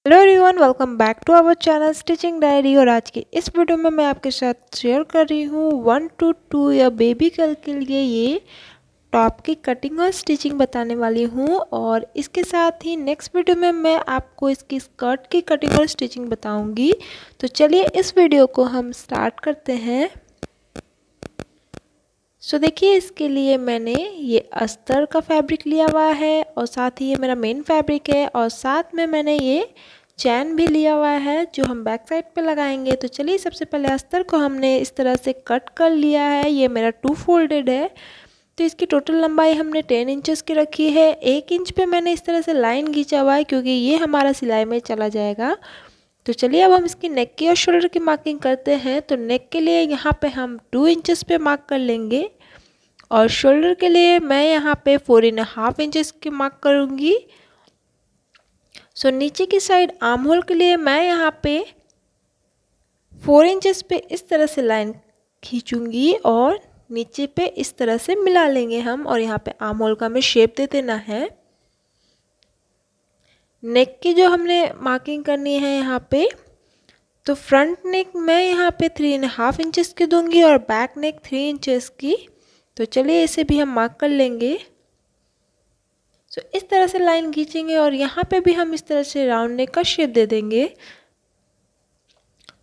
Hello everyone, welcome back to our channel Stitching Diary. और आज की इस वीडियो में मैं आपके साथ शेयर कर रही हूँ 1 to 2 या बेबी गर्ल के लिए ये टॉप की कटिंग और स्टिचिंग बताने वाली हूँ। और इसके साथ ही नेक्स्ट वीडियो में मैं आपको इसकी स्कर्ट की कटिंग और स्टिचिंग बताऊँगी। तो चलिए इस वीडियो को हम स्टार्ट करते हैं। देखिए, इसके लिए मैंने ये अस्तर का फैब्रिक लिया हुआ है और साथ ही ये मेरा मेन फैब्रिक है और साथ में मैंने ये चैन भी लिया हुआ है जो हम बैक साइड पे लगाएंगे। तो चलिए, सबसे पहले अस्तर को हमने इस तरह से कट कर लिया है। ये मेरा 2 फोल्डेड है। तो इसकी टोटल लंबाई हमने 10 इंचेस की रखी है। 1 इंच पे मैंने इस तरह से लाइन खींचा हुआ है क्योंकि ये हमारा सिलाई में चला जाएगा। तो चलिए, अब हम इसकी नेक की और शोल्डर की मार्किंग करते हैं। तो नेक के लिए यहाँ पे हम 2 इंचेस पे मार्क कर लेंगे और शोल्डर के लिए मैं यहाँ पे 4.5 इंचेस की मार्क करूँगी। नीचे की साइड आर्म होल के लिए मैं यहाँ पे 4 इंचेस पे इस तरह से लाइन खींचूंगी और नीचे पे इस तरह से मिला लेंगे हम। और यहाँ पे आर्म होल का हमें शेप दे देना है। नेक की जो हमने मार्किंग करनी है यहाँ पे, तो फ्रंट नेक मैं यहाँ पे 3.5 इंचेस की दूंगी और बैक नेक 3 इंचेस की। तो चलिए, इसे भी हम मार्क कर लेंगे। इस तरह से लाइन खींचेंगे और यहाँ पे भी हम इस तरह से राउंड नेक का शेप दे देंगे।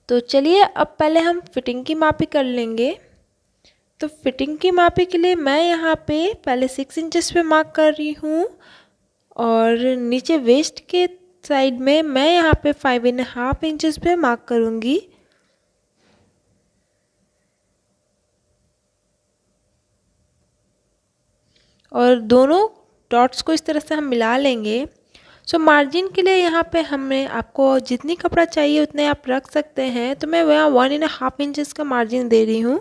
तो चलिए, अब पहले हम फिटिंग की मापी कर लेंगे। तो फिटिंग की मापी के लिए मैं यहाँ पे पहले 6 इंचेस पे मार्क कर रही हूँ और नीचे वेस्ट के साइड में मैं यहाँ पे 5.5 इंचेस पे मार्क करूँगी। और दोनों डॉट्स को इस तरह से हम मिला लेंगे। मार्जिन के लिए यहाँ पे हमने आपको जितनी कपड़ा चाहिए उतने आप रख सकते हैं। तो मैं यहाँ 1.5 इंचेस का मार्जिन दे रही हूँ।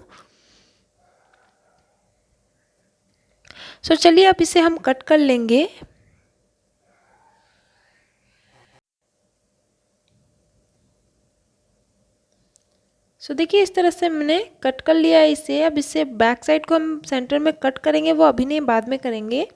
चलिए, अब इसे हम कट कर लेंगे। देखिए, इस तरह से मैंने कट कर लिया है इसे। अब इसे बैक साइड को हम सेंटर में कट करेंगे, वो अभी नहीं, बाद में करेंगे।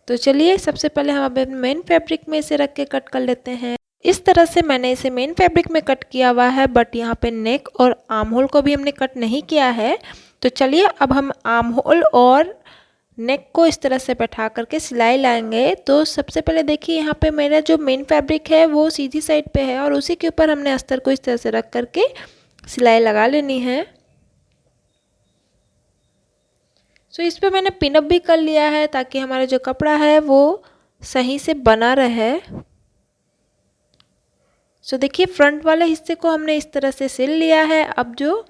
तो चलिए, सबसे पहले हम अपने मेन फैब्रिक में इसे रख के कट कर लेते हैं। इस तरह से मैंने इसे मेन फैब्रिक में कट किया हुआ है, बट यहाँ पे नेक और आर्म होल को भी हमने कट नहीं किया है। तो चलिए, अब हम आर्म होल और नेक को इस तरह से बैठा करके सिलाई लाएंगे। तो सबसे पहले देखिए, यहाँ पे मेरा जो मेन फैब्रिक है वो सीधी साइड पे है और उसी के ऊपर हमने अस्तर को इस तरह से रख करके सिलाई लगा लेनी है। इस पे मैंने पिनअप भी कर लिया है ताकि हमारा जो कपड़ा है वो सही से बना रहे। देखिए, फ्रंट वाले हिस्से को हमने इस तरह से सिल लिया है। अब जो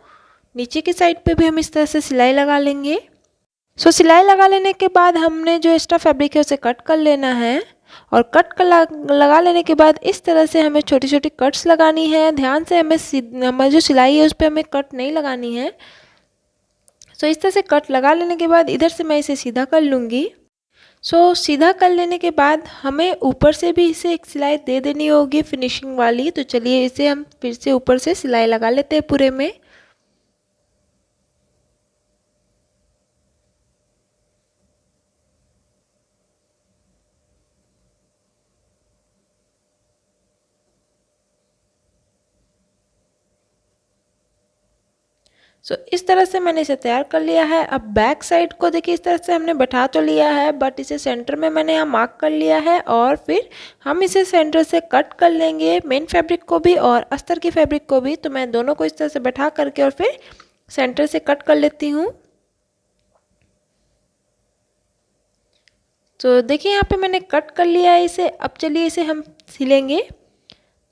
नीचे की साइड पे भी हम इस तरह से सिलाई लगा लेंगे। सिलाई लगा लेने के बाद हमने जो एक्स्ट्रा फैब्रिक है उसे कट कर लेना है। और कट कर लगा लेने के बाद इस तरह से हमें छोटी छोटी कट्स लगानी है। ध्यान से हमें जो सिलाई है उस पर हमें कट नहीं लगानी है। इस तरह से कट लगा लेने के बाद इधर से मैं इसे सीधा कर लूँगी। सीधा कर लेने के बाद हमें ऊपर से भी इसे एक सिलाई दे देनी होगी फिनिशिंग वाली। तो चलिए, इसे हम फिर से ऊपर से सिलाई लगा लेते हैं पूरे में। इस तरह से मैंने इसे तैयार कर लिया है। अब बैक साइड को देखिए, इस तरह से हमने बैठा तो लिया है, बट इसे सेंटर में मैंने यहाँ मार्क कर लिया है और फिर हम इसे सेंटर से कट कर लेंगे, मेन फैब्रिक को भी और अस्तर की फैब्रिक को भी। तो मैं दोनों को इस तरह से बैठा करके और फिर सेंटर से कट कर लेती हूँ। देखिए, यहाँ पे मैंने कट कर लिया है इसे। अब चलिए, इसे हम सिलेंगे।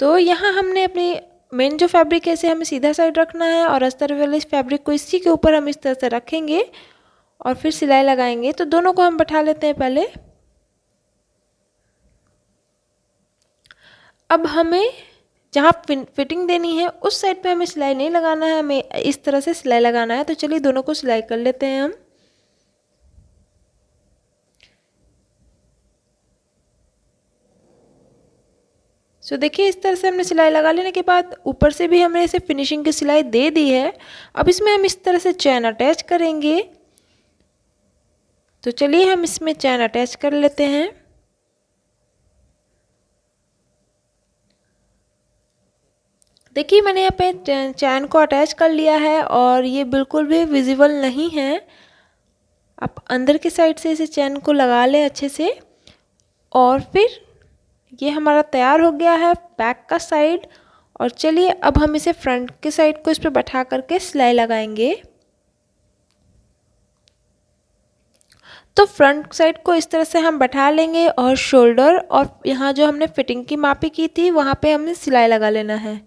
तो यहाँ हमने अपनी मेन जो फैब्रिक है इसे हमें सीधा साइड रखना है और अस्तर वाले इस फैब्रिक को इसी के ऊपर हम इस तरह से रखेंगे और फिर सिलाई लगाएंगे। तो दोनों को हम बैठा लेते हैं पहले। अब हमें जहाँ फिटिंग देनी है उस साइड पे हमें सिलाई नहीं लगाना है, हमें इस तरह से सिलाई लगाना है। तो चलिए, दोनों को सिलाई कर लेते हैं हम। देखिए, इस तरह से हमने सिलाई लगा लेने के बाद ऊपर से भी हमने इसे फिनिशिंग की सिलाई दे दी है। अब इसमें हम इस तरह से चैन अटैच करेंगे। तो चलिए, हम इसमें चैन अटैच कर लेते हैं। देखिए मैंने यहाँ पे चैन को अटैच कर लिया है और ये बिल्कुल भी विजिबल नहीं है। आप अंदर की साइड से इसे चैन को लगा लें अच्छे से और फिर ये हमारा तैयार हो गया है बैक का साइड। और चलिए अब हम इसे फ्रंट के साइड को इस पर बैठा करके सिलाई लगाएंगे। तो फ्रंट साइड को इस तरह से हम बैठा लेंगे और शोल्डर और यहाँ जो हमने फिटिंग की मापी की थी वहाँ पे हमने सिलाई लगा लेना है।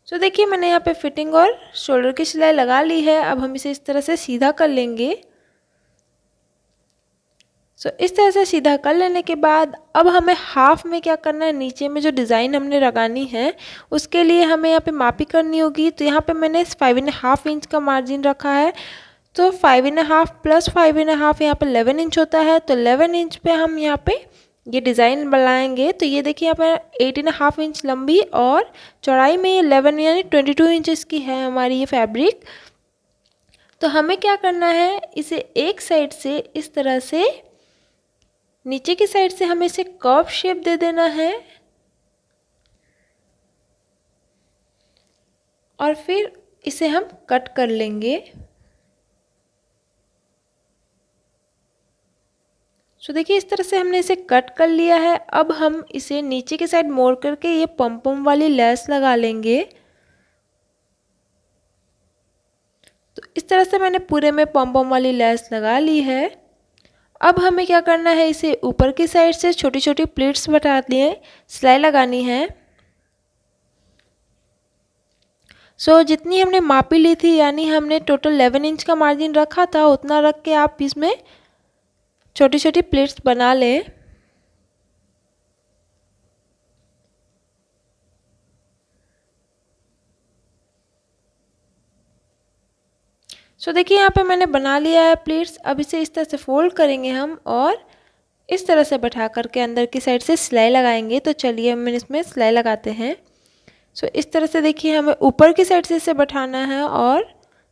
तो देखिए मैंने यहाँ पे फिटिंग और शोल्डर की सिलाई लगा ली है। अब हम इसे इस तरह से सीधा कर लेंगे। इस तरह से सीधा कर लेने के बाद अब हमें हाफ में क्या करना है, नीचे में जो डिज़ाइन हमने लगानी है उसके लिए हमें यहाँ पे मापी करनी होगी। तो यहाँ पे मैंने 5.5 इंच का मार्जिन रखा है। तो 5.5 प्लस 5.5 यहाँ पे 11 इंच होता है। तो 11 इंच पे हम यहाँ पे ये डिज़ाइन बनाएंगे। तो ये देखिए यहाँ पे 8.5 इंच लंबी और चौड़ाई में 11 यानी 22 इंचेस की है हमारी ये फैब्रिक। तो हमें क्या करना है, इसे एक साइड से इस तरह से नीचे की साइड से हमें इसे कर्व शेप दे देना है और फिर इसे हम कट कर लेंगे। देखिए इस तरह से हमने इसे कट कर लिया है। अब हम इसे नीचे की साइड मोड़ करके ये पम वाली लेस लगा लेंगे। तो इस तरह से मैंने पूरे में पम वाली लेस लगा ली है। अब हमें क्या करना है, इसे ऊपर की साइड से छोटी छोटी प्लीट्स बता लिए सिलाई लगानी है। जितनी हमने मापी ली थी यानी हमने टोटल 11 इंच का मार्जिन रखा था उतना रख के आप इसमें छोटी छोटी प्लीट्स बना लें। देखिए यहाँ पे मैंने बना लिया है प्लीट्स। अब इसे इस तरह से फोल्ड करेंगे हम और इस तरह से बैठा करके अंदर की साइड से सिलाई लगाएंगे। तो चलिए हम इसमें सिलाई लगाते हैं। इस तरह से देखिए हमें ऊपर की साइड से इसे बैठाना है और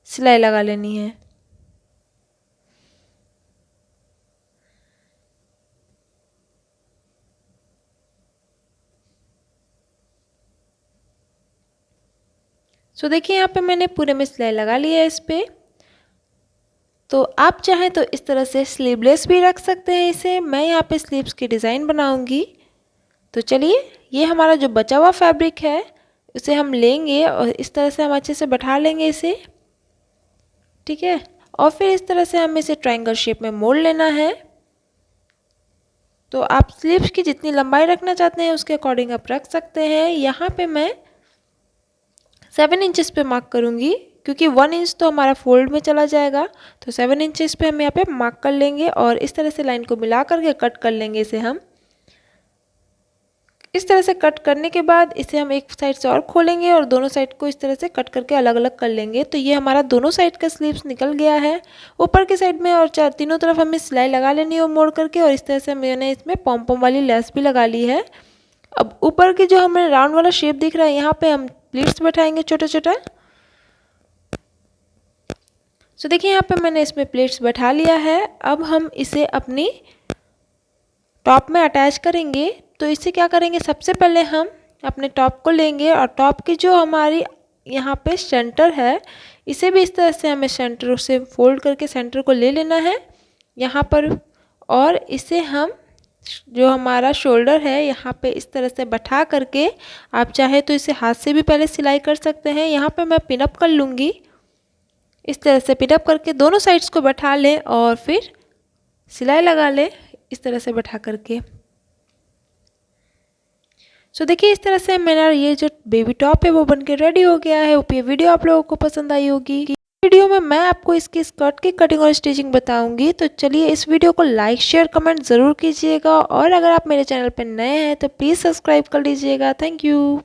सिलाई लगा लेनी है। देखिए यहाँ पे मैंने पूरे में सिलाई लगा ली है इस पे। तो आप चाहें तो इस तरह से स्लीवलेस भी रख सकते हैं इसे। मैं यहाँ पे स्लीव्स की डिज़ाइन बनाऊंगी। तो चलिए ये हमारा जो बचा हुआ फैब्रिक है उसे हम लेंगे और इस तरह से हम अच्छे से बैठा लेंगे इसे, ठीक है। और फिर इस तरह से हमें इसे ट्रायंगल शेप में मोड़ लेना है। तो आप स्लीव्स की जितनी लंबाई रखना चाहते हैं उसके अकॉर्डिंग आप रख सकते हैं। यहाँ पे मैं 7 इंचेस पे मार्क करूँगी क्योंकि 1 इंच तो हमारा फोल्ड में चला जाएगा। तो 7 इंचेस पे हम यहाँ पे मार्क कर लेंगे और इस तरह से लाइन को मिला करके कट कर लेंगे इसे हम। इस तरह से कट करने के बाद इसे हम एक साइड से और खोलेंगे और दोनों साइड को इस तरह से कट करके अलग अलग कर लेंगे। तो ये हमारा दोनों साइड का स्लीव्स निकल गया है ऊपर की साइड में। और तीनों तरफ हमें सिलाई लगा लेनी है मोड़ करके और इस तरह से मैंने इसमें पॉम वाली लेस भी लगा ली है। अब ऊपर की जो हमें राउंड वाला शेप दिख रहा है यहाँ पे हम प्लीट्स बैठाएंगे छोटा छोटा। देखिए यहाँ पे मैंने इसमें प्लीट्स बैठा लिया है। अब हम इसे अपनी टॉप में अटैच करेंगे। तो इसे क्या करेंगे, सबसे पहले हम अपने टॉप को लेंगे और टॉप की जो हमारी यहाँ पे सेंटर है इसे भी इस तरह से हमें सेंटर से फोल्ड करके सेंटर को ले लेना है यहाँ पर। और इसे हम जो हमारा शोल्डर है यहाँ पे इस तरह से बैठा करके आप चाहे तो इसे हाथ से भी पहले सिलाई कर सकते हैं। यहाँ पे मैं पिनअप कर लूँगी। इस तरह से पिनअप करके दोनों साइड्स को बैठा लें और फिर सिलाई लगा लें इस तरह से बैठा करके। देखिए इस तरह से मेरा ये जो बेबी टॉप है वो बनके रेडी हो गया है। ये वीडियो आप लोगों को पसंद आई होगी। वीडियो में मैं आपको इसकी स्कर्ट की कटिंग और स्टिचिंग बताऊंगी। तो चलिए इस वीडियो को लाइक शेयर कमेंट ज़रूर कीजिएगा और अगर आप मेरे चैनल पर नए हैं तो प्लीज़ सब्सक्राइब कर लीजिएगा। Thank you.